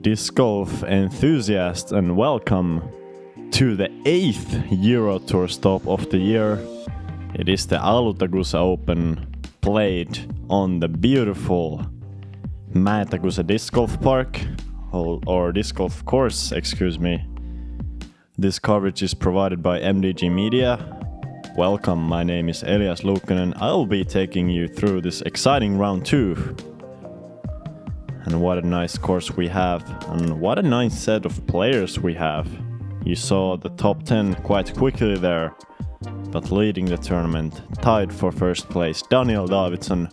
disc golf enthusiasts, and welcome to the 8th Euro Tour stop of the year. It is the Alutaguse Open, played on the beautiful Mäetaguse disc golf park, or disc golf course, excuse me. This coverage is provided by MDG Media. Welcome, my name is Elias Luukkonen. I'll be taking you through this exciting round 2. And what a nice course we have, and what a nice set of players we have. You saw the top 10 quite quickly there, but leading the tournament, tied for first place, Davidsson,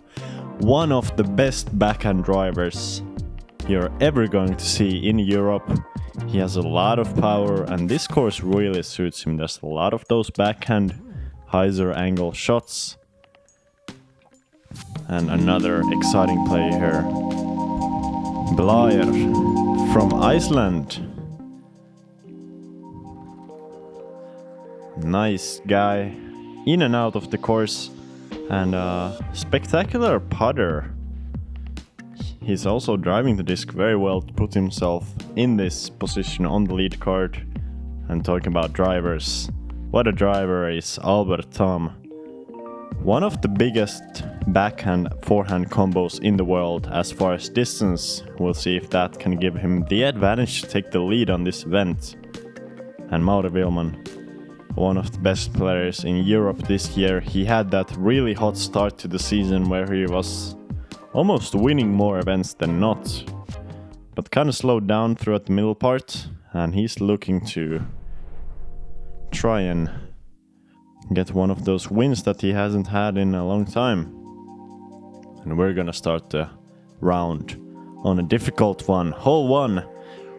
one of the best backhand drivers you're ever going to see in Europe. He has a lot of power, and this course really suits him. There's a lot of those backhand hyzer angle shots. And another exciting play here. Blær from Iceland. Nice guy, in and out of the course, and a spectacular putter. He's also driving the disc very well to put himself in this position on the lead card. And talking about drivers, what a driver is Tamm. One of the biggest backhand-forehand combos in the world as far as distance. We'll see if that can give him the advantage to take the lead on this event. And Mauri Villmann, one of the best players in Europe this year. He had that really hot start to the season where he was almost winning more events than not, but kind of slowed down throughout the middle part, and he's looking to try and get one of those wins that he hasn't had in a long time. And we're gonna start the round on a difficult one. Hole 1,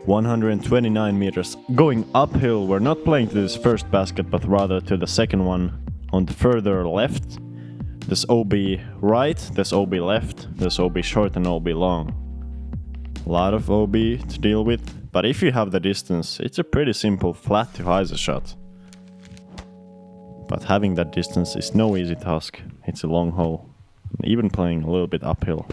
129 meters, going uphill. We're not playing to this first basket, but rather to the second one on the further left. There's OB right, there's OB left, there's OB short and OB long. A lot of OB to deal with, but if you have the distance, it's a pretty simple flat to hyzer shot. But having that distance is no easy task. It's a long hole, even playing a little bit uphill.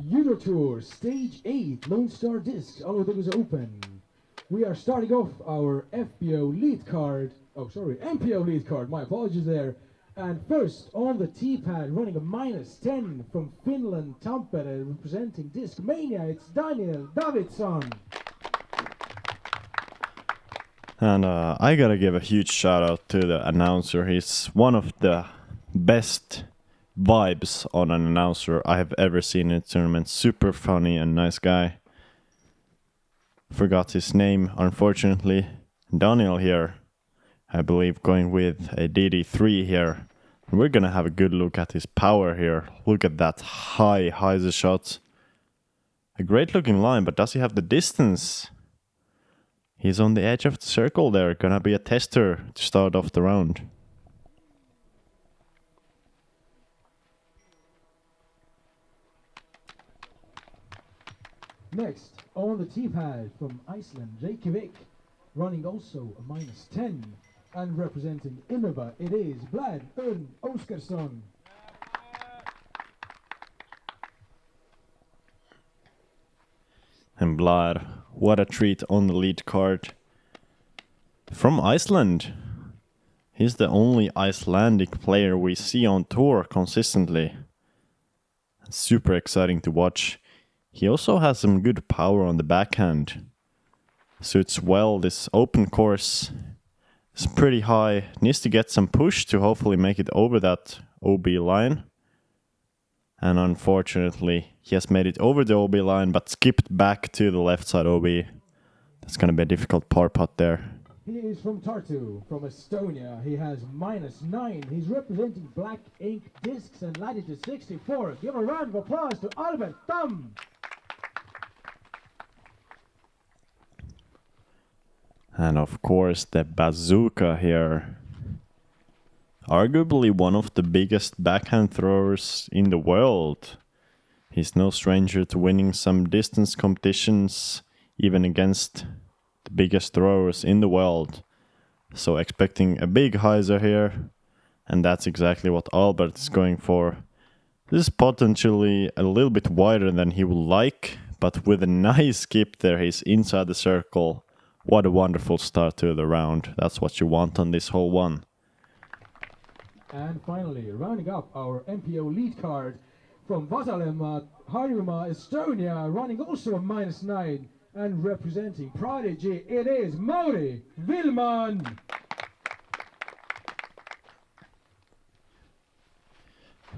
Euro Tour Stage 8 Lone Star Discs Alutaguse Open. We are starting off our MPO lead card, my apologies there. And first on the tee pad, running a -10 from Finland, Tampere, representing Disc Mania, it's Davidsson. And I gotta give a huge shout out to the announcer. He's one of the best vibes on an announcer I have ever seen in a tournament. Super funny and nice guy. Forgot his name, unfortunately. Daniel here, I believe, going with a DD3 here. And we're gonna have a good look at his power here. Look at that high hyzer shot. A great looking line, but does he have the distance? He's on the edge of the circle there. Gonna be a tester to start off the round. Next, on the tee pad from Iceland, Reykjavik, running also a -10, and representing Innova, it is Blær Ásgeirsson. And Blær, what a treat on the lead card. From Iceland. He's the only Icelandic player we see on tour consistently. Super exciting to watch. He also has some good power on the backhand. Suits well this open course. It's pretty high. Needs to get some push to hopefully make it over that OB line. And unfortunately, he has made it over the OB line, but skipped back to the left side OB. That's gonna be a difficult par putt there. He is from Tartu, from Estonia. He has -9. He's representing Black Ink Discs and latitude 64. Give a round of applause to Tamm. And of course the bazooka here. Arguably one of the biggest backhand throwers in the world. He's no stranger to winning some distance competitions, even against the biggest throwers in the world. So expecting a big hyzer here, and that's exactly what Albert is going for. This is potentially a little bit wider than he would like, but with a nice skip there, he's inside the circle. What a wonderful start to the round. That's what you want on this hole one. And finally, rounding up our MPO lead card from Vasalemma, Harjumaa, Estonia, running also a -9 and representing PDGA, it is Mauri Villmann.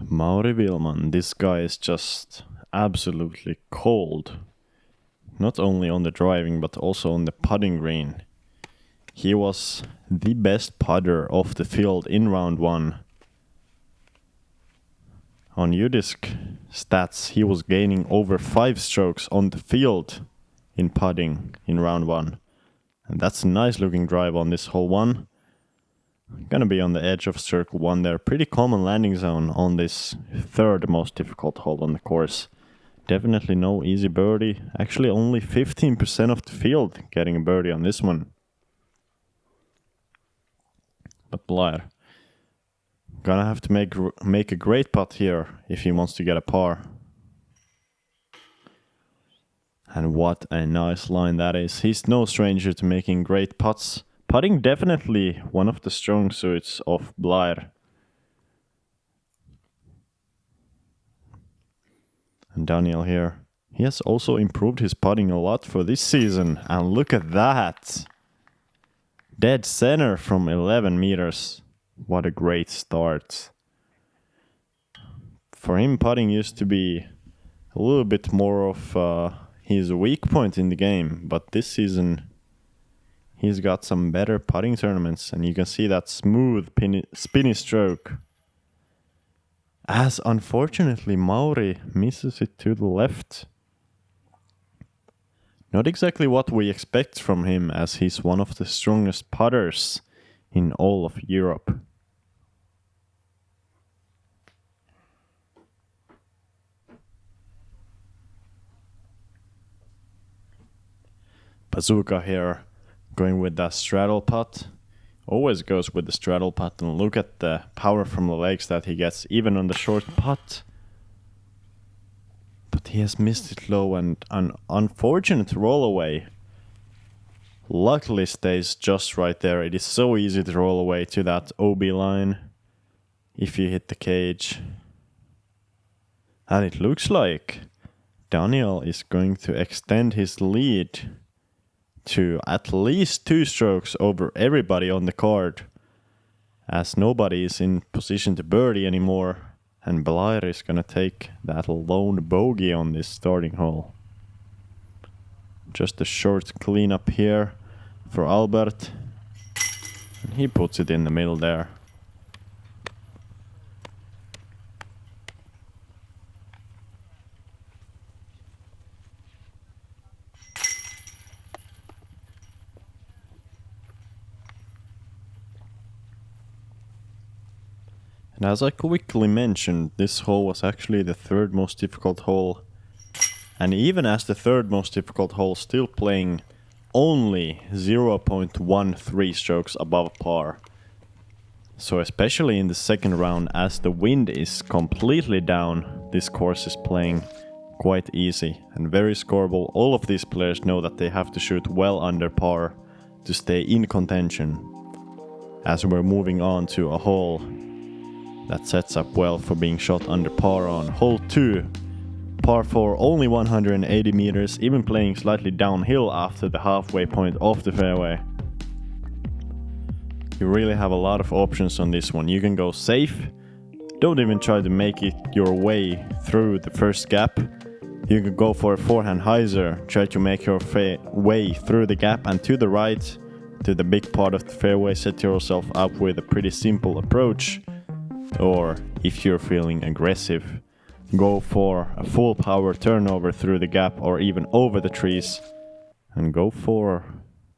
Mauri Villmann, this guy is just absolutely cold. Not only on the driving, but also on the putting green. He was the best putter of the field in round one. On UDisc stats, he was gaining over 5 strokes on the field in putting in round one. And that's a nice looking drive on this hole one. Gonna be on the edge of circle one there. Pretty common landing zone on this third most difficult hole on the course. Definitely no easy birdie. Actually only 15% of the field getting a birdie on this one. But Blær gonna have to make a great putt here if he wants to get a par. And what a nice line that is. He's no stranger to making great putts. Putting definitely one of the strong suits of Blær. And Daniel here. He has also improved his putting a lot for this season. And look at that. Dead center from 11 meters. What a great start. For him, putting used to be a little bit more of his weak point in the game. But this season, he's got some better putting tournaments. And you can see that smooth, spinny stroke. As unfortunately, Mauri misses it to the left. Not exactly what we expect from him, as he's one of the strongest putters in all of Europe. Bazooka here, going with that straddle putt. Always goes with the straddle putt, and look at the power from the legs that he gets, even on the short putt. But he has missed it low, and an unfortunate roll away. Luckily stays just right there. It is so easy to roll away to that OB line if you hit the cage. And it looks like Daniel is going to extend his lead to at least 2 strokes over everybody on the card, as nobody is in position to birdie anymore, and Blær is gonna take that lone bogey on this starting hole. Just a short cleanup here for Albert, and he puts it in the middle there. And as I quickly mentioned, this hole was actually the third most difficult hole. And even as the third most difficult hole, still playing only 0.13 strokes above par. So especially in the second round, as the wind is completely down, this course is playing quite easy and very scoreable. All of these players know that they have to shoot well under par to stay in contention. As we're moving on to a hole that sets up well for being shot under par on hole 2. Par 4, only 180 meters, even playing slightly downhill after the halfway point of the fairway. You really have a lot of options on this one. You can go safe, don't even try to make it your way through the first gap. You can go for a forehand hyzer, try to make your way through the gap and to the right, to the big part of the fairway, set yourself up with a pretty simple approach. Or, if you're feeling aggressive, go for a full power turnover through the gap or even over the trees. And go for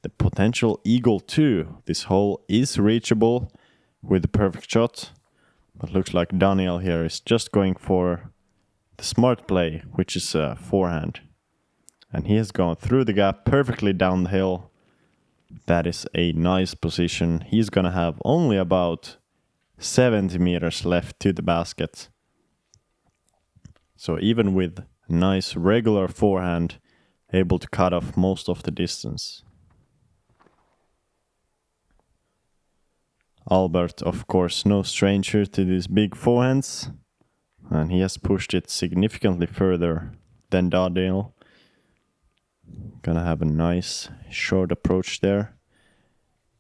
the potential eagle too. This hole is reachable with the perfect shot. But looks like Daniel here is just going for the smart play, which is a forehand. And he has gone through the gap perfectly down the hill. That is a nice position. He's gonna have only about 70 meters left to the basket. So even with nice regular forehand, able to cut off most of the distance. Albert, of course, no stranger to these big forehands, and he has pushed it significantly further than Daniel. Gonna have a nice short approach there.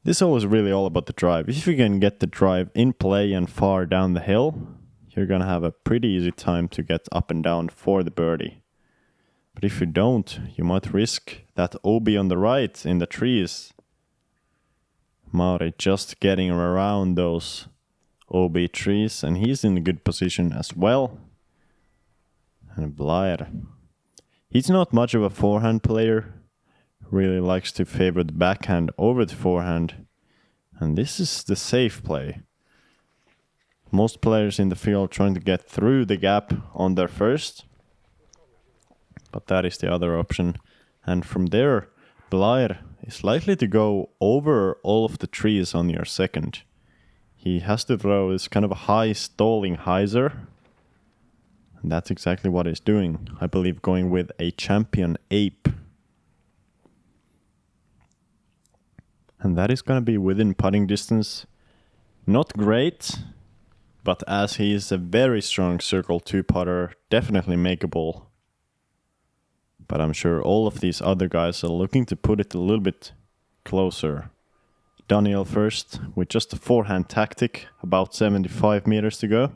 This hole is really all about the drive. If you can get the drive in play and far down the hill, you're gonna have a pretty easy time to get up and down for the birdie. But if you don't, you might risk that OB on the right in the trees. Mauri just getting around those OB trees, and he's in a good position as well. And Blær, he's not much of a forehand player, really likes to favor the backhand over the forehand, and this is the safe play. Most players in the field trying to get through the gap on their first, but that is the other option. And from there, Blær is likely to go over all of the trees on your second. He has to throw this kind of a high stalling hyzer, and that's exactly what he's doing. I believe going with a champion ape. And that is going to be within putting distance. Not great, but as he is a very strong circle 2 putter, definitely makeable. But I'm sure all of these other guys are looking to put it a little bit closer. Daniel first, with just a forehand tactic, about 75 meters to go.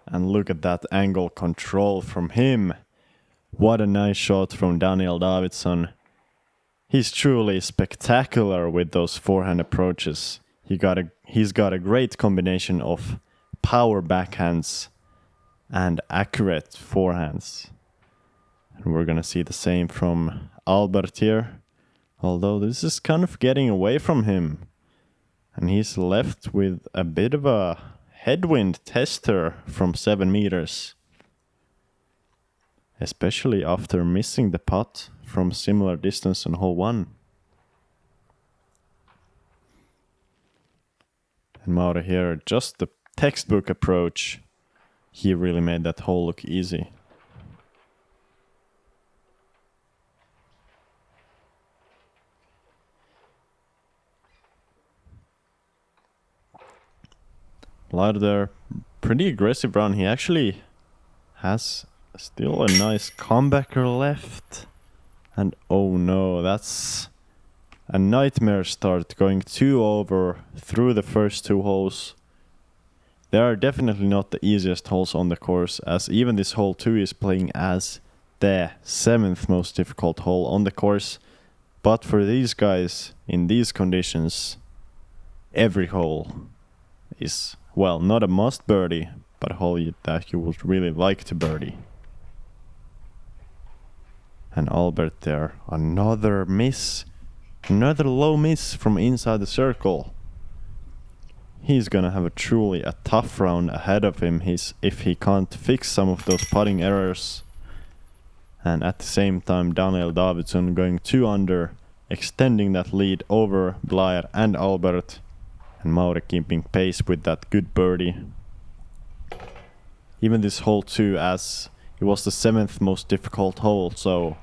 And look at that angle control from him. What a nice shot from Daniel Davidsson. He's truly spectacular with those forehand approaches. He's got a great combination of power backhands and accurate forehands. And we're gonna see the same from Albert here. Although this is kind of getting away from him. And he's left with a bit of a headwind tester from 7 meters. Especially after missing the putt from similar distance on hole 1. And Mauri here, just the textbook approach. He really made that hole look easy. Blær there, pretty aggressive run. He actually has still a nice comebacker left. And oh no, that's a nightmare start, going 2 over through the first 2 holes. They are definitely not the easiest holes on the course, as even this hole 2 is playing as the 7th most difficult hole on the course. But for these guys, in these conditions, every hole is, well, not a must birdie, but a hole that you would really like to birdie. And Albert there, another miss. Another low miss from inside the circle. He's gonna have a tough round ahead of him if he can't fix some of those putting errors. And at the same time, Daniel Davidsson going 2 under, extending that lead over Blær and Albert. And Mauri keeping pace with that good birdie. Even this hole 2, as it was the 7th most difficult hole, so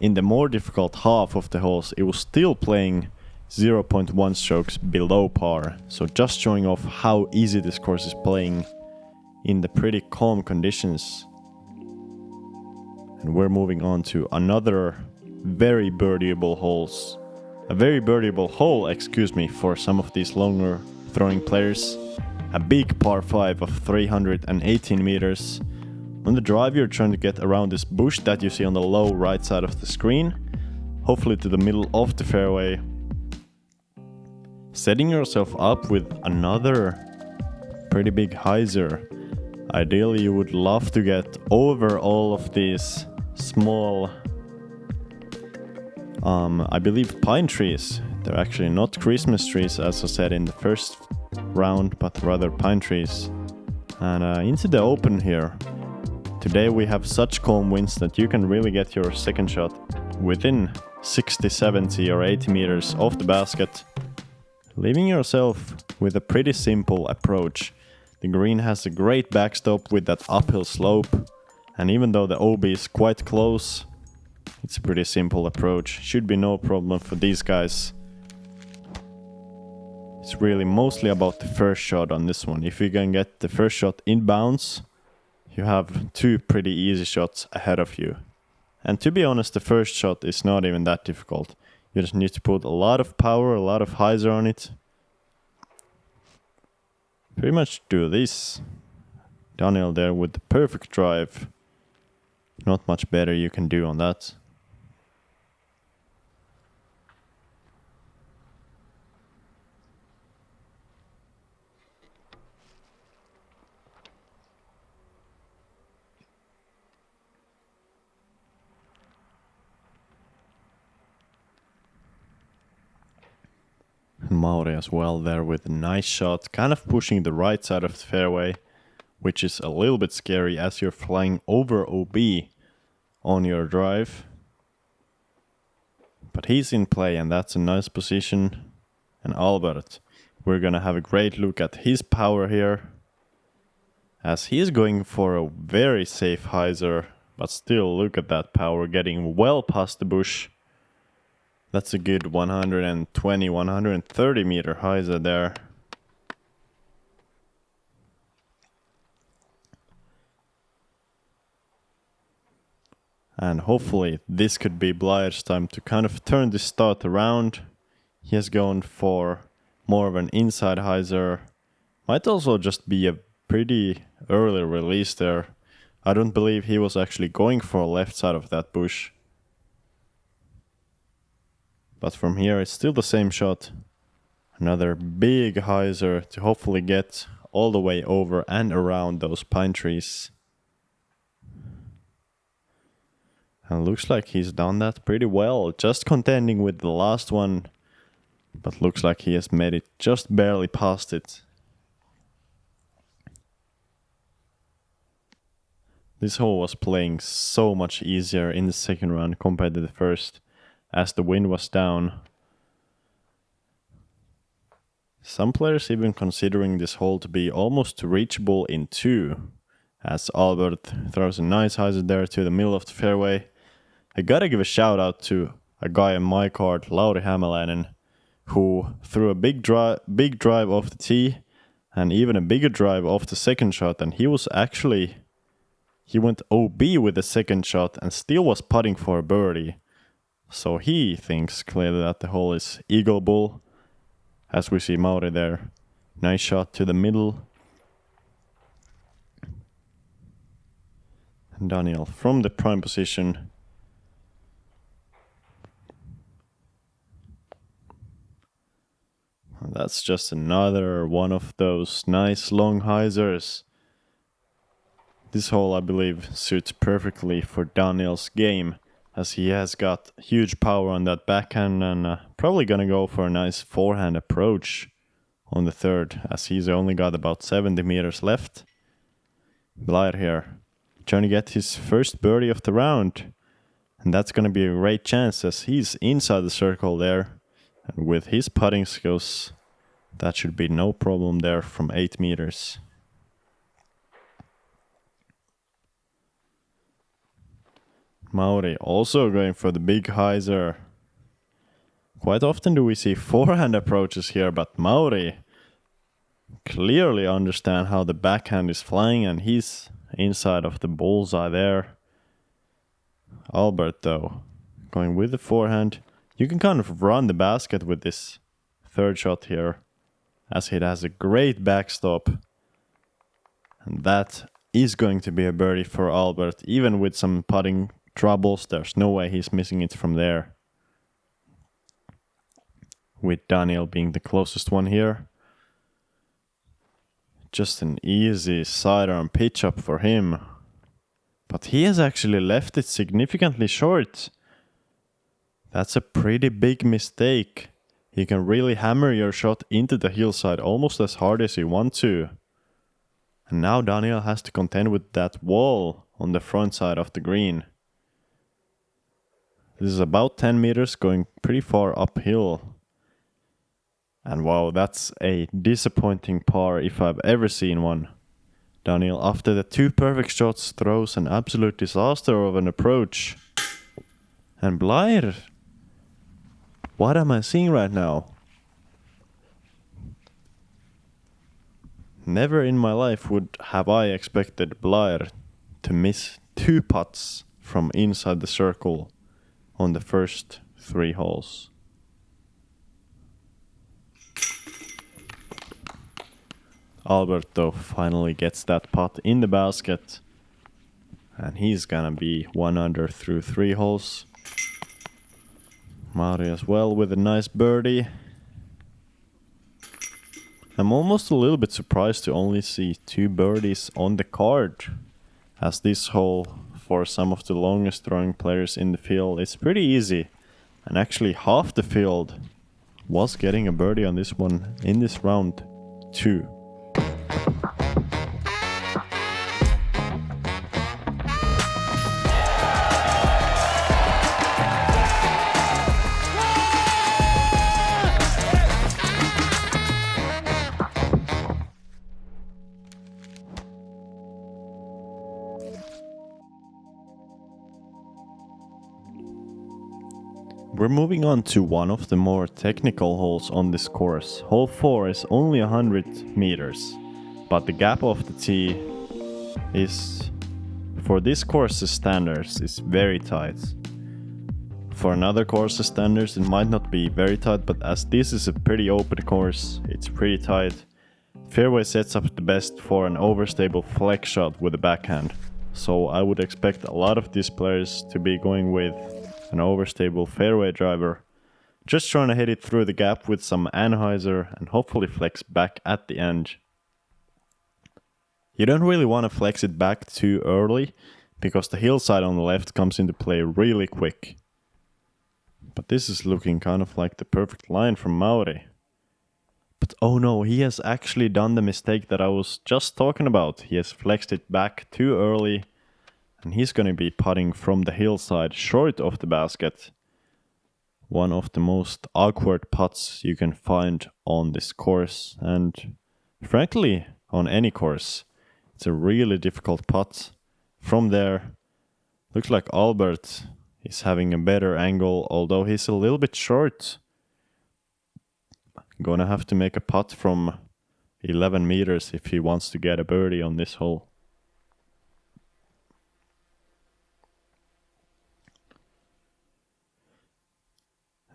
in the more difficult half of the holes, it was still playing 0.1 strokes below par. So just showing off how easy this course is playing in the pretty calm conditions. And we're moving on to another very birdieable holes. A very birdieable hole, for some of these longer throwing players. A big par 5 of 318 meters. On the drive, you're trying to get around this bush that you see on the low right side of the screen, hopefully to the middle of the fairway. Setting yourself up with another pretty big hyzer. Ideally, you would love to get over all of these small, I believe pine trees. They're actually not Christmas trees, as I said in the first round, but rather pine trees. And into the open here. Today we have such calm winds that you can really get your second shot within 60, 70 or 80 meters off the basket, leaving yourself with a pretty simple approach. The green has a great backstop with that uphill slope, and even though the OB is quite close, it's a pretty simple approach. Should be no problem for these guys. It's really mostly about the first shot on this one. If you can get the first shot in bounds, you have two pretty easy shots ahead of you. And to be honest, the first shot is not even that difficult. You just need to put a lot of power, a lot of hyzer on it. Pretty much do this. Daniel there with the perfect drive. Not much better you can do on that. Mauri as well there with a nice shot, kind of pushing the right side of the fairway, which is a little bit scary as you're flying over OB on your drive. But he's in play and that's a nice position. And Albert, we're gonna have a great look at his power here, as he is going for a very safe hyzer, but still look at that power getting well past the bush. That's a good 120, 130 meter hyzer there. And hopefully this could be Blär's time to kind of turn this start around. He has gone for more of an inside hyzer. Might also just be a pretty early release there. I don't believe he was actually going for a left side of that bush. But from here it's still the same shot. Another big hyzer to hopefully get all the way over and around those pine trees. And looks like he's done that pretty well. Just contending with the last one. But looks like he has made it just barely past it. This hole was playing so much easier in the second round compared to the first, as the wind was down. Some players even considering this hole to be almost reachable in two, as Albert throws a nice hyzer there to the middle of the fairway. I gotta give a shout out to a guy on my card, Lauri Hämäläinen, who threw a big drive off the tee and even a bigger drive off the second shot, and he went OB with the second shot and still was putting for a birdie. So he thinks clearly that the hole is eagle bull, as we see Mauri there. Nice shot to the middle. And Daniel from the prime position. And that's just another one of those nice long hyzers. This hole, I believe, suits perfectly for Daniel's game, as he has got huge power on that backhand and probably gonna go for a nice forehand approach on the third, as he's only got about 70 meters left. Blær here, trying to get his first birdie of the round, and that's gonna be a great chance as he's inside the circle there, and with his putting skills, that should be no problem there from 8 meters. Mauri also going for the big hyzer. Quite often do we see forehand approaches here, but Mauri clearly understands how the backhand is flying and he's inside of the bullseye there. Albert though, going with the forehand. You can kind of run the basket with this third shot here, as it has a great backstop. And that is going to be a birdie for Albert, even with some putting troubles. There's no way he's missing it from there. With Daniel being the closest one here. Just an easy sidearm pitch up for him. But he has actually left it significantly short. That's a pretty big mistake. You can really hammer your shot into the hillside almost as hard as you want to. And now Daniel has to contend with that wall on the front side of the green. This is about 10 meters going pretty far uphill. And wow, that's a disappointing par if I've ever seen one. Daniel, after the 2 perfect shots, throws an absolute disaster of an approach. And Blær, what am I seeing right now? Never in my life would have I expected Blær to miss 2 putts from inside the circle on the first 3 holes. Alberto finally gets that putt in the basket, and he's gonna be 1 under through 3 holes. Mauri as well with a nice birdie. I'm almost a little bit surprised to only see 2 birdies on the card, as this hole, for some of the longest throwing players in the field, is pretty easy, and actually half the field was getting a birdie on this one in this round too. We're moving on to one of the more technical holes on this course. Hole 4 is only 100 meters, but the gap of the tee is, for this course's standards, is very tight. For another course's standards it might not be very tight, but as this is a pretty open course, it's pretty tight. Fairway sets up the best for an overstable flex shot with a backhand, so I would expect a lot of these players to be going with an overstable fairway driver, just trying to hit it through the gap with some anhyzer and hopefully flex back at the end. You don't really want to flex it back too early, because the hillside on the left comes into play really quick. But this is looking kind of like the perfect line from Mauri. But oh no, he has actually done the mistake that I was just talking about. He has flexed it back too early, and he's going to be putting from the hillside short of the basket. One of the most awkward putts you can find on this course, and frankly on any course. It's a really difficult putt. From there, looks like Albert is having a better angle, although he's a little bit short. Gonna have to make a putt from 11 meters if he wants to get a birdie on this hole.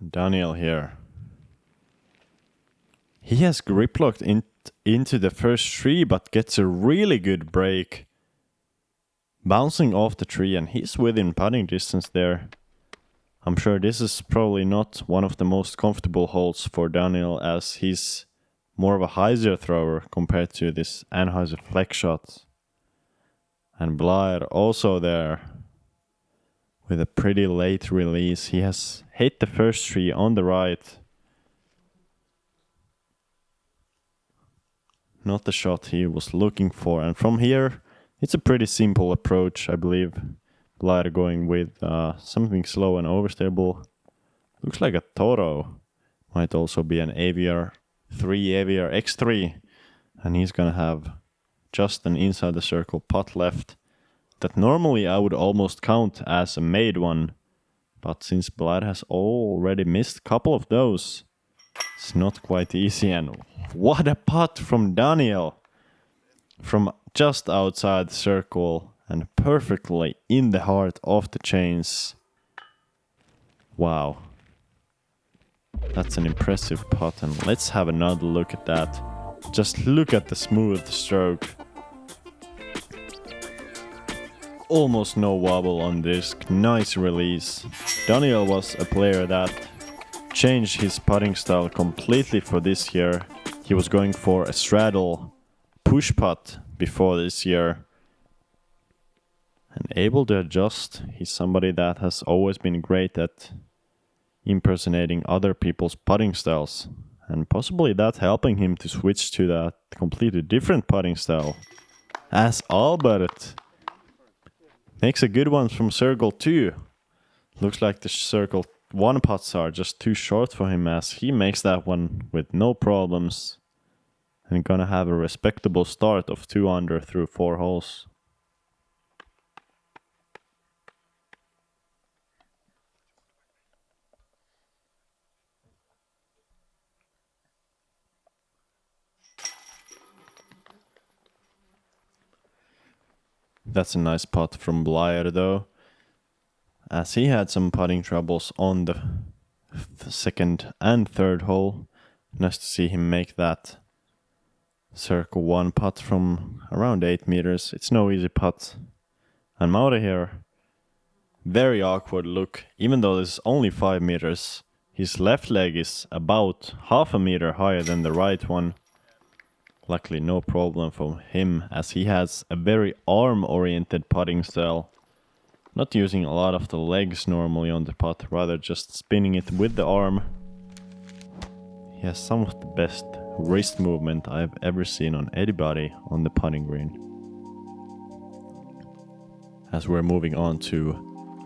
Daniel here. He has grip locked into the first tree, but gets a really good break, bouncing off the tree, and he's within putting distance there. I'm sure this is probably not one of the most comfortable holes for Daniel, as he's more of a hyzer thrower compared to this anhyzer flex shot. And Blær also there with a pretty late release. He has hit the first tree on the right. Not the shot he was looking for. And from here, it's a pretty simple approach, I believe. Blær going with something slow and overstable. Looks like a Toro. Might also be an AVR 3, AVR X3. And he's gonna have just an inside the circle putt left, that normally I would almost count as a made one, but since Blær has already missed a couple of those, it's not quite easy. And what a putt from Daniel! From just outside the circle and perfectly in the heart of the chains. Wow. That's an impressive putt, and let's have another look at that. Just look at the smooth stroke. Almost no wobble on disc, nice release. Daniel was a player that changed his putting style completely for this year. He was going for a straddle push putt before this year, and able to adjust. He's somebody that has always been great at impersonating other people's putting styles, and possibly that helping him to switch to that completely different putting style. As Albert makes a good one from circle 2. Looks like the circle 1 putts are just too short for him as he makes that one with no problems. And gonna have a respectable start of 2 under through 4 holes. That's a nice putt from Blær though, as he had some putting troubles on the second and third hole. Nice to see him make that circle 1 putt from around 8 meters. It's no easy putt. And Mauri here, very awkward look, even though this is only 5 meters. His left leg is about half a meter higher than the right one. Luckily no problem for him as he has a very arm-oriented putting style. Not using a lot of the legs normally on the putt, rather just spinning it with the arm. He has some of the best wrist movement I've ever seen on anybody on the putting green. As we're moving on to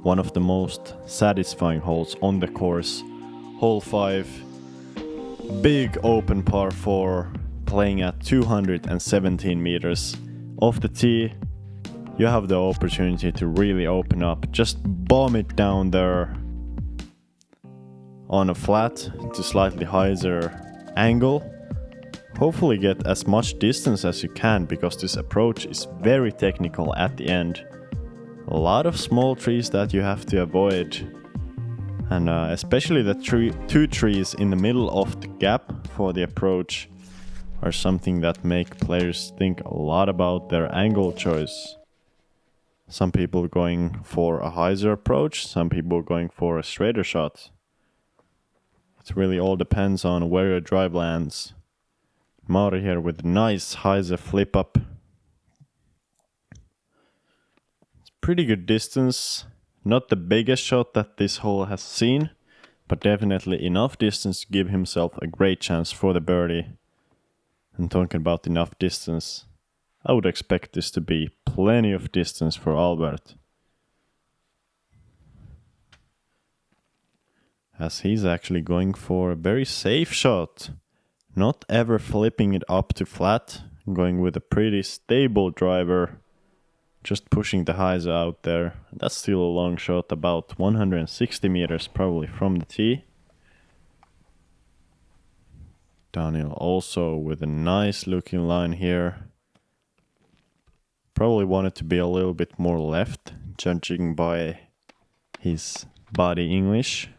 one of the most satisfying holes on the course, hole 5. Big open par 4, playing at 217 meters. Off the tee, you have the opportunity to really open up. Just bomb it down there on a flat to slightly higher angle. Hopefully get as much distance as you can, because this approach is very technical at the end. A lot of small trees that you have to avoid. And especially the 2 trees in the middle of the gap for the approach are something that make players think a lot about their angle choice. Some people going for a hyzer approach, some people going for a straighter shot. It really all depends on where your drive lands. Mauri here with a nice hyzer flip up. It's pretty good distance. Not the biggest shot that this hole has seen, but definitely enough distance to give himself a great chance for the birdie. And talking about enough distance, I would expect this to be plenty of distance for Albert. As he's actually going for a very safe shot. Not ever flipping it up to flat. Going with a pretty stable driver. Just pushing the highs out there. That's still a long shot, about 160 meters probably from the tee. Daniel also with a nice looking line here. Probably wanted to be a little bit more left, judging by his body English.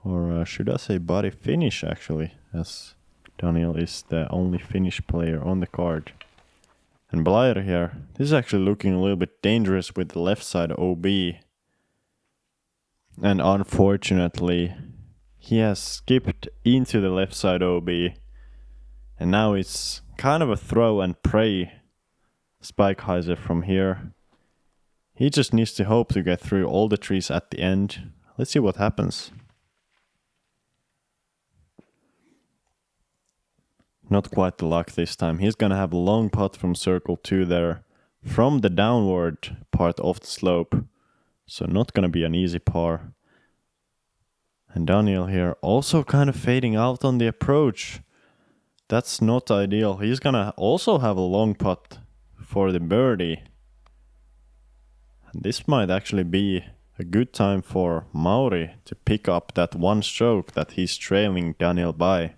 Or should I say body Finnish actually, as Daniel is the only Finnish player on the card. And Blær here, this is actually looking a little bit dangerous with the left side OB. And unfortunately, he has skipped into the left side OB. And now it's kind of a throw and pray spike hyzer from here. He just needs to hope to get through all the trees at the end. Let's see what happens. Not quite the luck this time. He's gonna have a long putt from circle 2 there, from the downward part of the slope. So not gonna be an easy par. And Daniel here also kind of fading out on the approach. That's not ideal. He's gonna also have a long putt for the birdie. And this might actually be a good time for Mauri to pick up that one stroke that he's trailing Daniel by.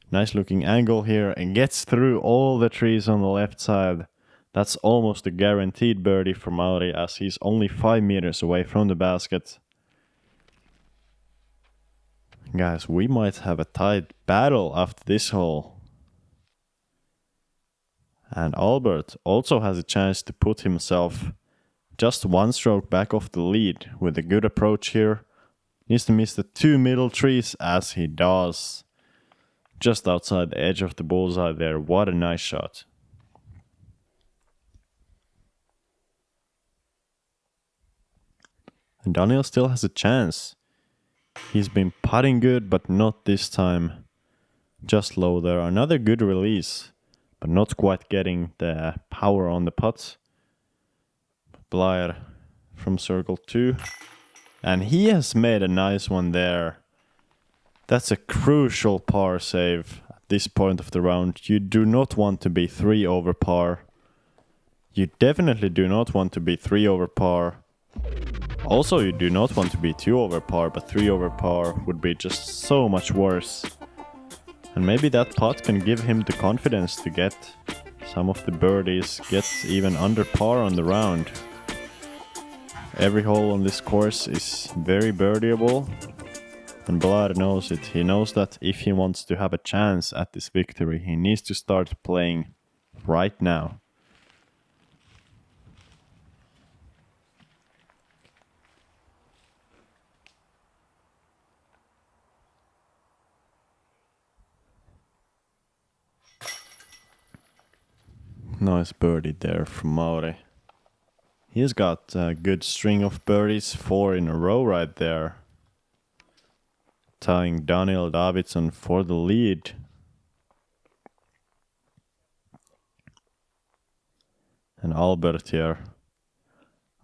Nice looking angle here and gets through all the trees on the left side. That's almost a guaranteed birdie for Mauri, as he's only 5 meters away from the basket. Guys, we might have a tight battle after this hole. And Albert also has a chance to put himself just 1 stroke back off the lead with a good approach here. Needs to miss the 2 middle trees, as he does. Just outside the edge of the bullseye there. What a nice shot. And Daniel still has a chance. He's been putting good, but not this time. Just low there. Another good release, but not quite getting the power on the putts. Blær from circle 2. And he has made a nice one there. That's a crucial par save at this point of the round. You do not want to be 3 over par. You definitely do not want to be 3 over par. Also, you do not want to be 2 over par, but 3 over par would be just so much worse. And maybe that putt can give him the confidence to get some of the birdies, get even under par on the round. Every hole on this course is very birdieable, and Blær knows it. He knows that if he wants to have a chance at this victory, he needs to start playing right now. Nice birdie there from Mauri. He's got a good string of birdies, 4 in a row right there. Tying Davidsson for the lead. And Albert here.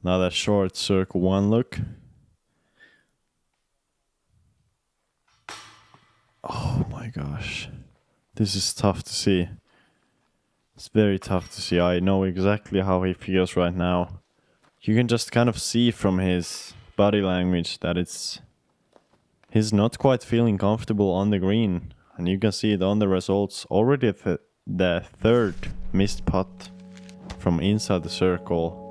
Another short circle 1 look. Oh my gosh. This is tough to see. It's very tough to see. I know exactly how he feels right now. You can just kind of see from his body language that he's not quite feeling comfortable on the green. And you can see it on the results. Already the third missed putt from inside the circle.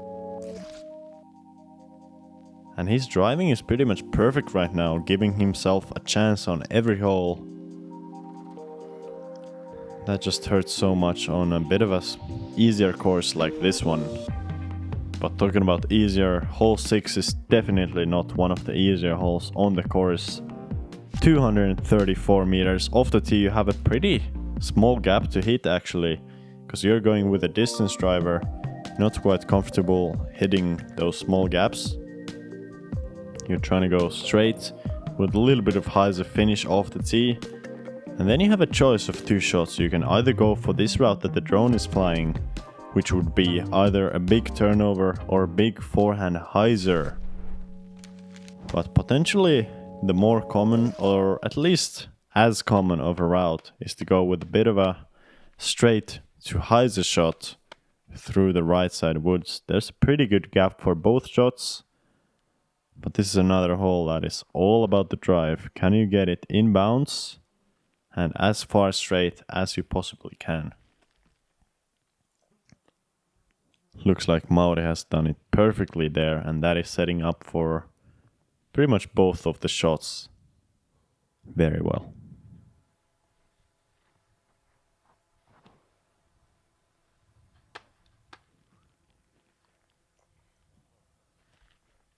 And his driving is pretty much perfect right now, giving himself a chance on every hole. That just hurts so much on a bit of a easier course like this one. But talking about easier, hole 6 is definitely not one of the easier holes on the course. 234 meters off the tee. You have a pretty small gap to hit actually, because you're going with a distance driver, not quite comfortable hitting those small gaps. You're trying to go straight with a little bit of hyzer finish off the tee. And then you have a choice of 2 shots. You can either go for this route that the drone is flying, which would be either a big turnover or a big forehand hyzer. But potentially the more common, or at least as common of a route, is to go with a bit of a straight to hyzer shot through the right side woods. There's a pretty good gap for both shots. But this is another hole that is all about the drive. Can you get it inbounds and as far straight as you possibly can? Looks like Mauri has done it perfectly there, and that is setting up for pretty much both of the shots very well.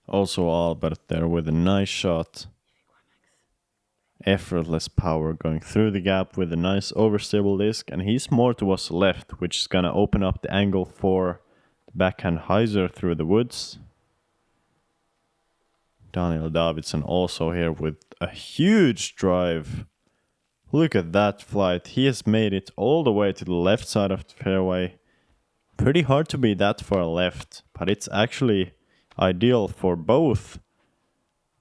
Also Albert there with a nice shot. Effortless power going through the gap with a nice overstable disc, and he's more towards the left, which is gonna open up the angle for the backhand hyzer through the woods. Davidsson also here with a huge drive. Look at that flight. He has made it all the way to the left side of the fairway. Pretty hard to be that far left, but it's actually ideal for both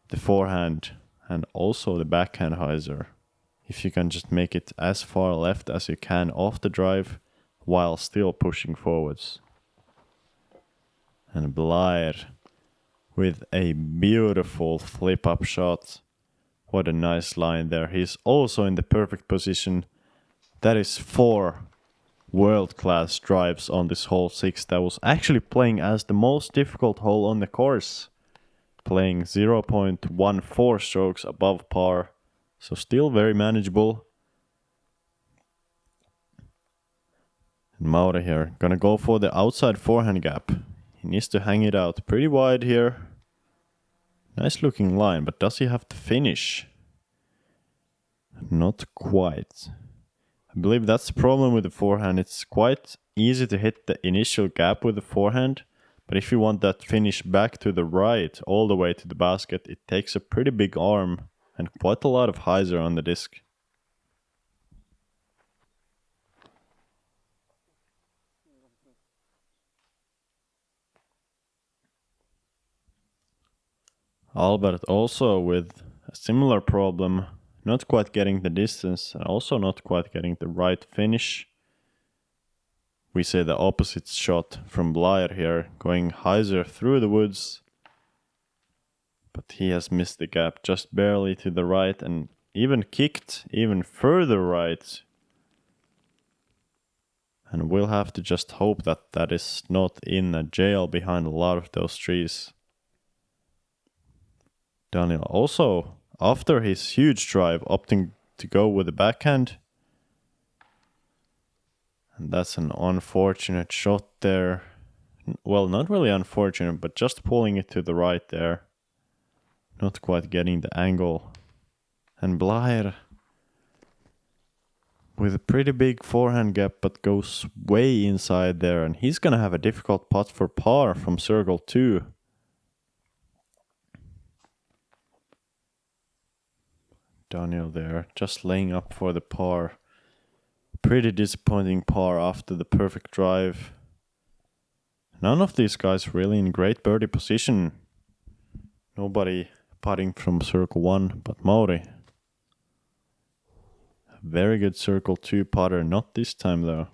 the forehand and also the backhand hyzer. If you can just make it as far left as you can off the drive while still pushing forwards. And Blær with a beautiful flip up shot. What a nice line there. He's also in the perfect position. That is 4 world-class drives on this hole 6 that was actually playing as the most difficult hole on the course. Playing 0.14 strokes above par. So still very manageable. And Mauri here, gonna go for the outside forehand gap. He needs to hang it out pretty wide here. Nice looking line, but does he have to finish? Not quite. I believe that's the problem with the forehand. It's quite easy to hit the initial gap with the forehand, but if you want that finish back to the right all the way to the basket, it takes a pretty big arm and quite a lot of hyzer on the disc. Albert also with a similar problem, not quite getting the distance and also not quite getting the right finish. We see the opposite shot from Blær here, going hyzer through the woods. But he has missed the gap just barely to the right and even kicked even further right. And we'll have to just hope that that is not in a jail behind a lot of those trees. Daniel also, after his huge drive, opting to go with the backhand. And that's an unfortunate shot there. Well, not really unfortunate, but just pulling it to the right there. Not quite getting the angle. And Blær with a pretty big forehand gap, but goes way inside there. And he's gonna have a difficult putt for par from circle 2. Daniel there, just laying up for the par. Pretty disappointing par after the perfect drive. None of these guys really in great birdie position. Nobody putting from circle 1 but Mauri. Very good circle 2 putter, not this time though.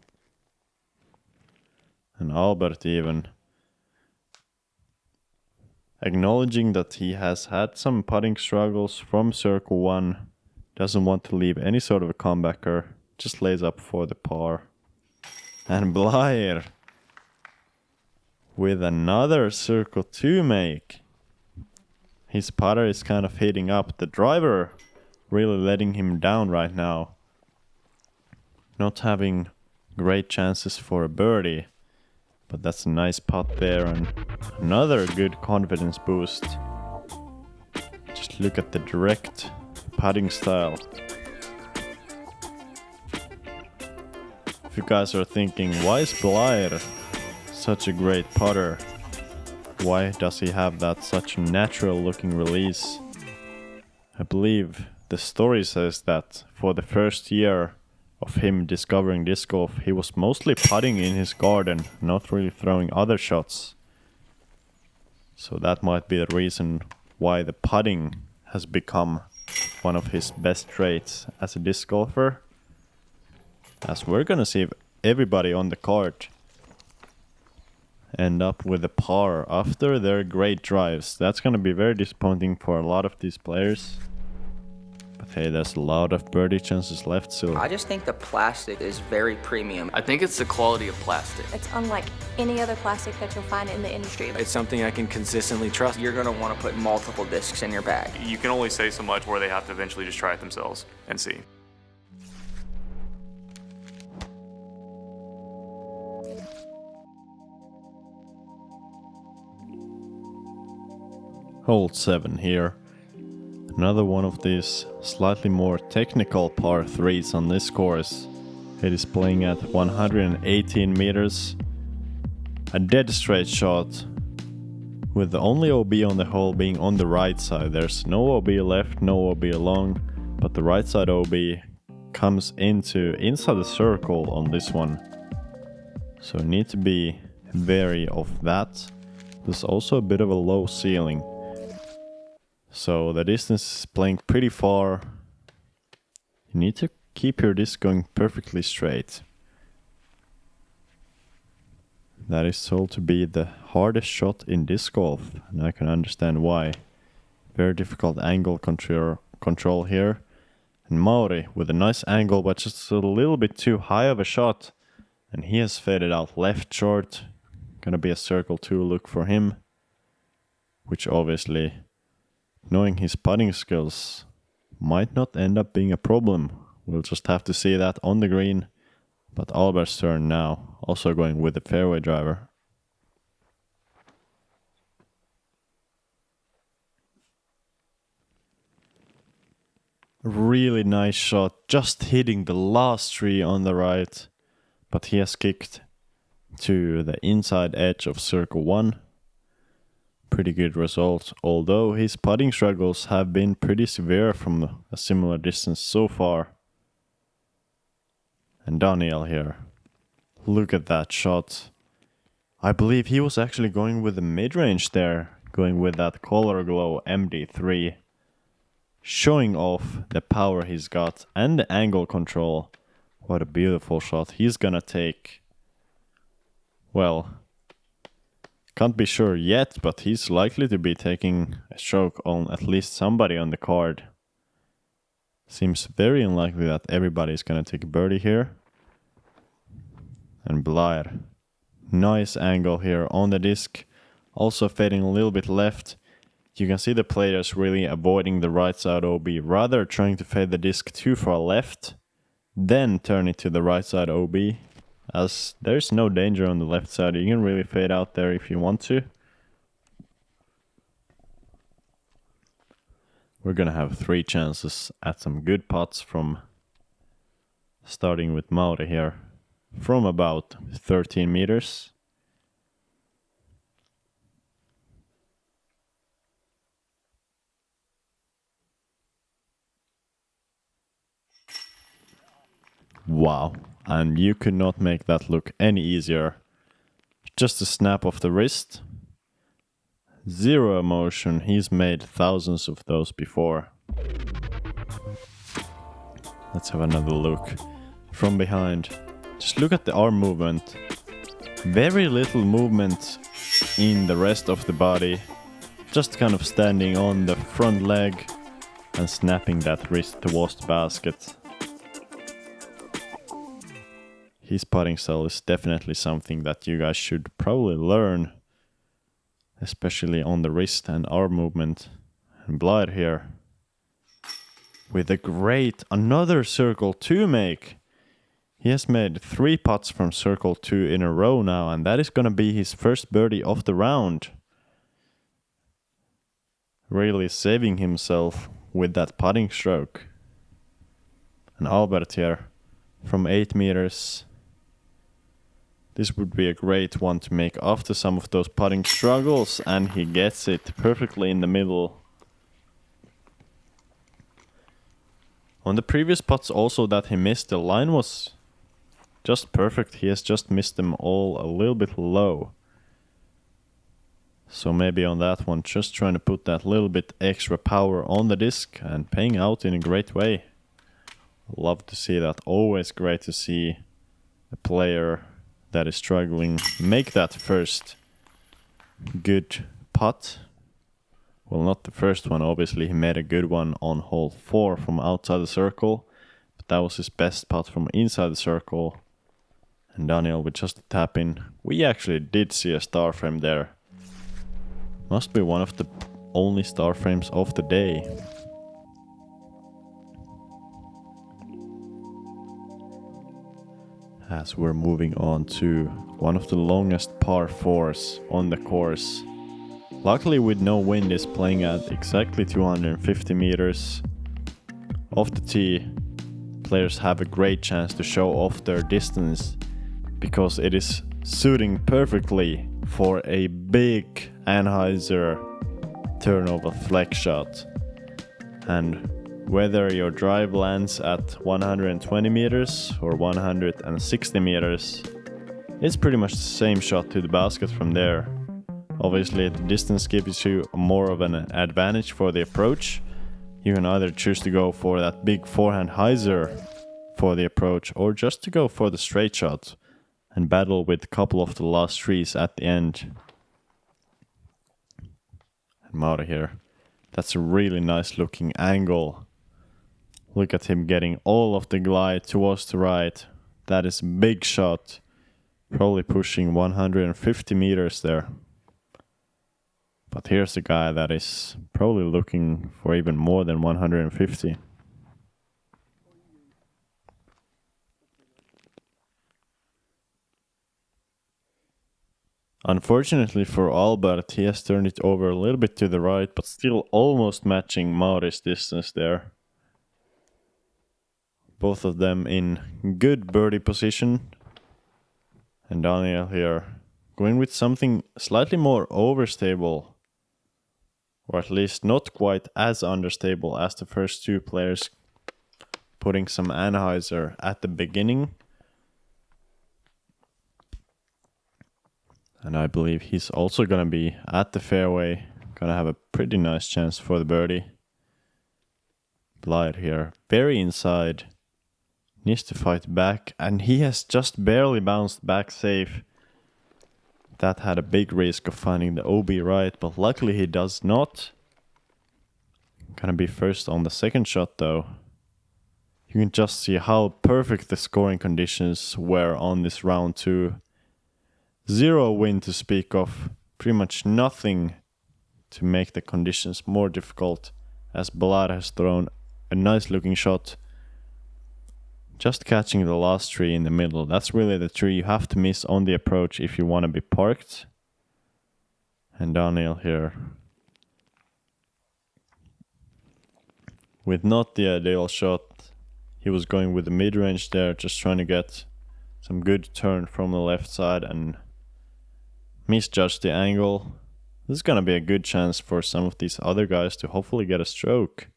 And Albert even acknowledging that he has had some putting struggles from circle 1. Doesn't want to leave any sort of a comebacker. Just lays up for the par. And Blær with another circle 2 make. His putter is kind of hitting up. The driver really letting him down right now. Not having great chances for a birdie. But that's a nice putt there and another good confidence boost. Just look at the direct putting style. If you guys are thinking, why is Blær such a great putter? Why does he have that such natural looking release? I believe the story says that for the first year of him discovering disc golf, he was mostly putting in his garden, not really throwing other shots. So that might be the reason why the putting has become one of his best traits as a disc golfer. As we're gonna see everybody on the card end up with a par after their great drives. That's gonna be very disappointing for a lot of these players. But hey, there's a lot of birdie chances left, so I just think the plastic is very premium. I think it's the quality of plastic. It's unlike any other plastic that you'll find in the industry. It's something I can consistently trust. You're gonna wanna put multiple discs in your bag. You can only say so much where they have to eventually just try it themselves and see. Hole 7 here. Another one of these slightly more technical par 3s on this course. It is playing at 118 meters. A dead straight shot. With the only OB on the hole being on the right side. There's no OB left, no OB along. But the right side OB comes inside the circle on this one. So need to be wary of that. There's also a bit of a low ceiling. So the distance is playing pretty far. You need to keep your disc going perfectly straight. That is told to be the hardest shot in disc golf, and I can understand why. Very difficult angle control here. And Mauri with a nice angle, but just a little bit too high of a shot. And he has faded out left short. Gonna be a circle 2 look for him. Which obviously, knowing his putting skills, might not end up being a problem. We'll just have to see that on the green. But Albert's turn now, also going with the fairway driver. Really nice shot, just hitting the last tree on the right. But he has kicked to the inside edge of circle 1. Pretty good result, although his putting struggles have been pretty severe from a similar distance so far. And Daniel here. Look at that shot. I believe he was actually going with the mid-range there, going with that Color Glow MD3, showing off the power he's got and the angle control. What a beautiful shot. He's gonna take, well, can't be sure yet, but he's likely to be taking a stroke on at least somebody on the card. Seems very unlikely that everybody's gonna take a birdie here. And Blær, nice angle here on the disc, also fading a little bit left. You can see the players really avoiding the right side OB, rather trying to fade the disc too far left, then turn it to the right side OB, as there's no danger on the left side. You can really fade out there if you want to. We're gonna have 3 chances at some good putts from starting with Mauri here from about 13 meters. Wow, and you could not make that look any easier. Just a snap of the wrist. Zero emotion. He's made thousands of those before. Let's have another look from behind. Just look at the arm movement. Very little movement in the rest of the body. Just kind of standing on the front leg and snapping that wrist towards the basket. His putting style is definitely something that you guys should probably learn, especially on the wrist and arm movement. And Blær here with a great another circle 2 make. He has made 3 putts from circle 2 in a row now, and that is gonna be his first birdie of the round. Really saving himself with that putting stroke. And Albert here from 8 meters. This would be a great one to make after some of those putting struggles, and he gets it perfectly in the middle. On the previous putts also that he missed, the line was just perfect. He has just missed them all a little bit low. So maybe on that one, just trying to put that little bit extra power on the disc and paying out in a great way. Love to see that. Always great to see a player that is struggling make that first good putt. Well, not the first one, obviously. He made a good one on hole 4 from outside the circle, but that was his best putt from inside the circle. And Daniel with just a tap in. We actually did see a star frame there. Must be one of the only star frames of the day. As we're moving on to one of the longest par 4s on the course. Luckily with no wind, is playing at exactly 250 meters. Off the tee, players have a great chance to show off their distance, because it is suiting perfectly for a big Anheuser turnover flex shot. And whether your drive lands at 120 meters or 160 meters, it's pretty much the same shot to the basket from there. Obviously the distance gives you more of an advantage for the approach. You can either choose to go for that big forehand hyzer for the approach, or just to go for the straight shot and battle with a couple of the last trees at the end. And Mauri here. That's a really nice looking angle. Look at him getting all of the glide towards the right. That is a big shot. Probably pushing 150 meters there. But here's a guy that is probably looking for even more than 150. Unfortunately for Albert, he has turned it over a little bit to the right, but still almost matching Mauri's distance there. Both of them in good birdie position. And Daniel here going with something slightly more overstable. Or at least not quite as understable as the first 2 players. Putting some Anheuser at the beginning. And I believe he's also going to be at the fairway, gonna have a pretty nice chance for the birdie. Blær here, very inside. Needs to fight back, and he has just barely bounced back safe. That had a big risk of finding the OB right, but luckily he does not. Gonna be first on the second shot though. You can just see how perfect the scoring conditions were on this round 2. 0 wind to speak of, pretty much nothing to make the conditions more difficult, as Blær has thrown a nice looking shot. Just catching the last tree in the middle, that's really the tree you have to miss on the approach if you want to be parked. And Daniel here, with not the ideal shot, he was going with the mid-range there, just trying to get some good turn from the left side and misjudged the angle. This is gonna be a good chance for some of these other guys to hopefully get a stroke.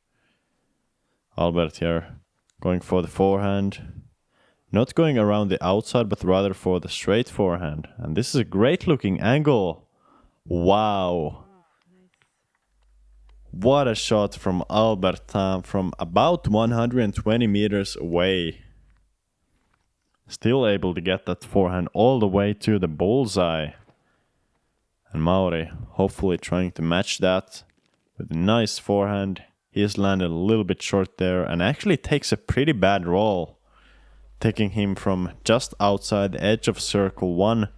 Albert here, going for the forehand. Not going around the outside, but rather for the straight forehand. And this is a great looking angle. Wow. What a shot from Albert Tamm from about 120 meters away. Still able to get that forehand all the way to the bullseye. And Mauri hopefully trying to match that with a nice forehand. He has landed a little bit short there and actually takes a pretty bad roll, taking him from just outside the edge of circle 1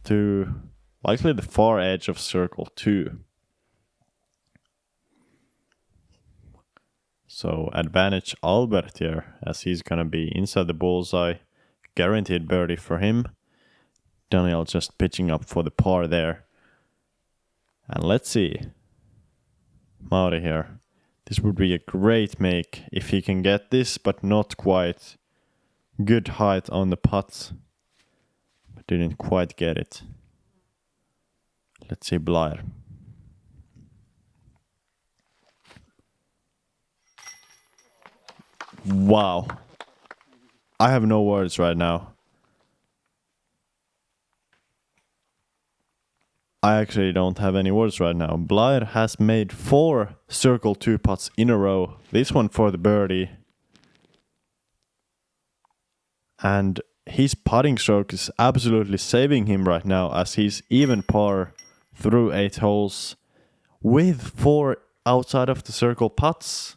to likely the far edge of circle 2. So advantage Albert here, as he's gonna be inside the bullseye. Guaranteed birdie for him. Daniel just pitching up for the par there. And let's see. Mauri here. This would be a great make if he can get this, but not quite. Good height on the putt, but didn't quite get it. Let's see Blær. Wow. I have no words right now. I actually don't have any words right now. Blær has made 4 circle 2 putts in a row. This one for the birdie. And his putting stroke is absolutely saving him right now, as he's even par through 8 holes with 4 outside of the circle putts.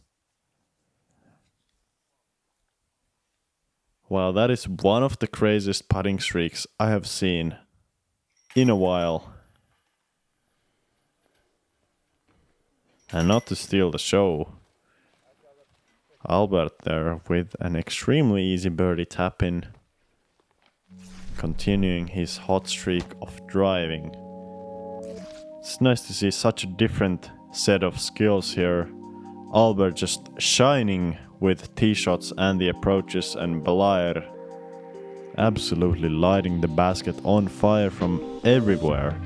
Wow, that is one of the craziest putting streaks I have seen in a while. And not to steal the show, Albert there with an extremely easy birdie tap in, continuing his hot streak of driving. It's nice to see such a different set of skills here. Albert just shining with tee shots and the approaches, and Blær absolutely lighting the basket on fire from everywhere.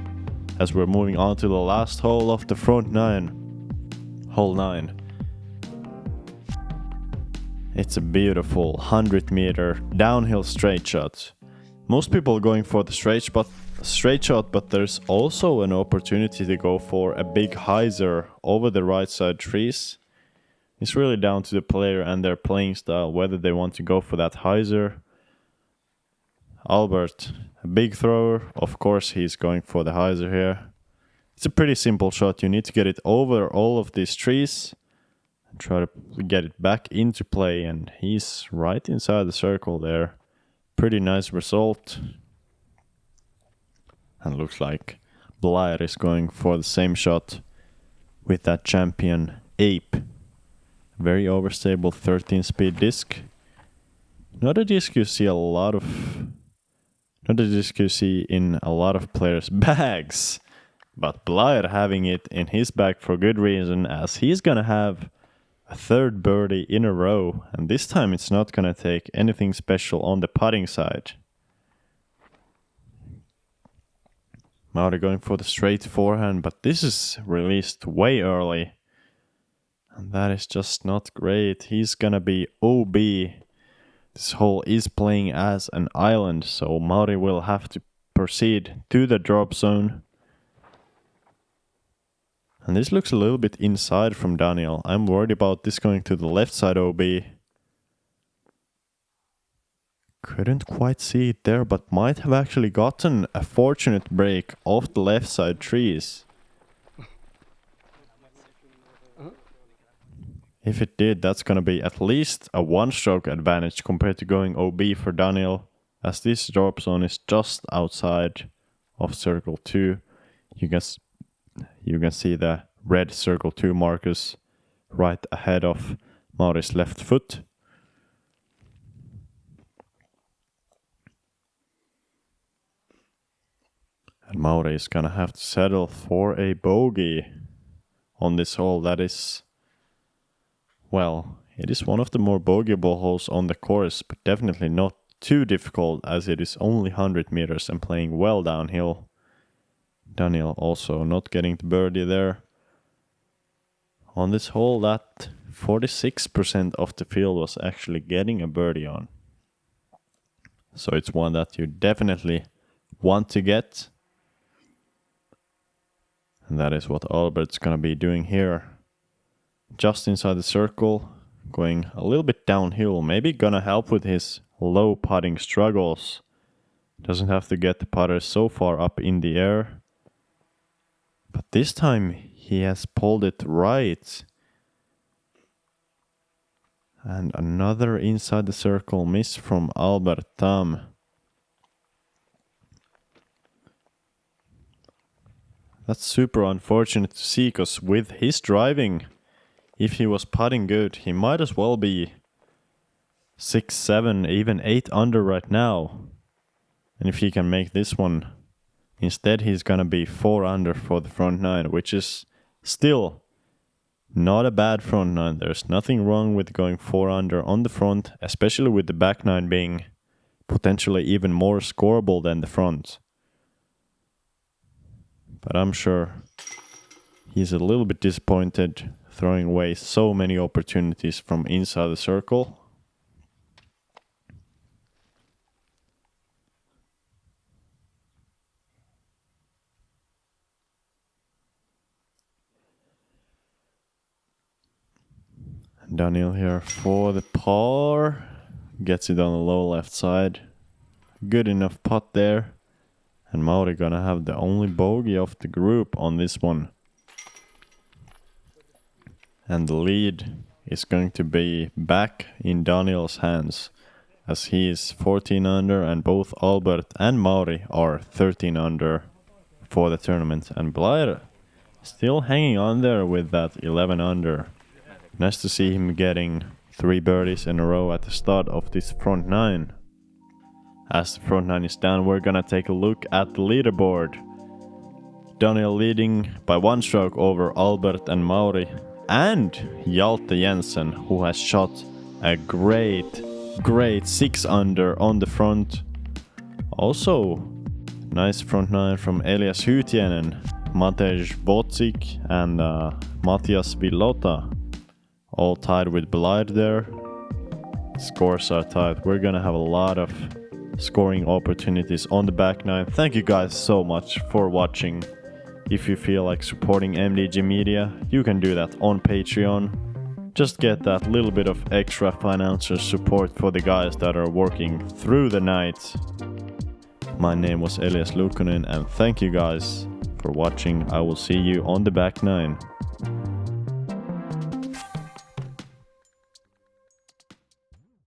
As we're moving on to the last hole of the front 9. Hole 9. It's a beautiful 100-meter downhill straight shot. Most people going for the straight shot, but there's also an opportunity to go for a big hyzer over the right side trees. It's really down to the player and their playing style whether they want to go for that hyzer. Albert, a big thrower, of course he's going for the hyzer here. It's a pretty simple shot. You need to get it over all of these trees and try to get it back into play, and he's right inside the circle there. Pretty nice result. And looks like Blær is going for the same shot with that champion Ape. Very overstable 13-speed disc. Not a disc you see in a lot of players' bags. But Blær having it in his bag for good reason, as he's gonna have a 3rd birdie in a row. And this time it's not gonna take anything special on the putting side. Mauri going for the straight forehand, but this is released way early. And that is just not great. He's gonna be OB. This hole is playing as an island, so Mauri will have to proceed to the drop zone. And this looks a little bit inside from Daniel. I'm worried about this going to the left side OB. Couldn't quite see it there, but might have actually gotten a fortunate break off the left side trees. If it did, that's gonna be at least a one-stroke advantage compared to going OB for Daniel, as this drop zone is just outside of circle 2. You can see the red circle 2 markers right ahead of Mauri's left foot. And Mauri is gonna have to settle for a bogey on this hole. That is, well, it is one of the more bogeyable holes on the course, but definitely not too difficult as it is only 100 meters and playing well downhill. Daniel also not getting the birdie there. On this hole, that 46% of the field was actually getting a birdie on. So it's one that you definitely want to get. And that is what Albert's gonna be doing here. Just inside the circle, going a little bit downhill. Maybe gonna help with his low putting struggles. Doesn't have to get the putter so far up in the air. But this time he has pulled it right. And another inside the circle miss from Albert Tamm. That's super unfortunate to see, because with his driving, if he was putting good, he might as well be 6, 7, even 8 under right now. And if he can make this one, instead he's gonna be 4 under for the front 9, which is still not a bad front 9. There's nothing wrong with going 4 under on the front, especially with the back 9 being potentially even more scoreable than the front. But I'm sure he's a little bit disappointed throwing away so many opportunities from inside the circle. And Daniel here for the par. Gets it on the low left side. Good enough putt there. And Mauri gonna have the only bogey of the group on this one. And the lead is going to be back in Daniel's hands, as he is 14 under and both Albert and Mauri are 13 under for the tournament. And Blær still hanging on there with that 11 under. Nice to see him getting 3 birdies in a row at the start of this front 9. As the front 9 is down, we're gonna take a look at the leaderboard. Daniel leading by 1 stroke over Albert and Mauri, and Hjalte Jensen, who has shot a great 6 under on the front. Also, nice front 9 from Elias Hytienen, Matej Bocic and Matias Villota, all tied with Blær there. Scores are tied. We're gonna have a lot of scoring opportunities on the back 9. Thank you guys so much for watching. If you feel like supporting MDG Media, you can do that on Patreon. Just get that little bit of extra financial support for the guys that are working through the night. My name was Elias Luukkonen, and thank you guys for watching. I will see you on the back 9.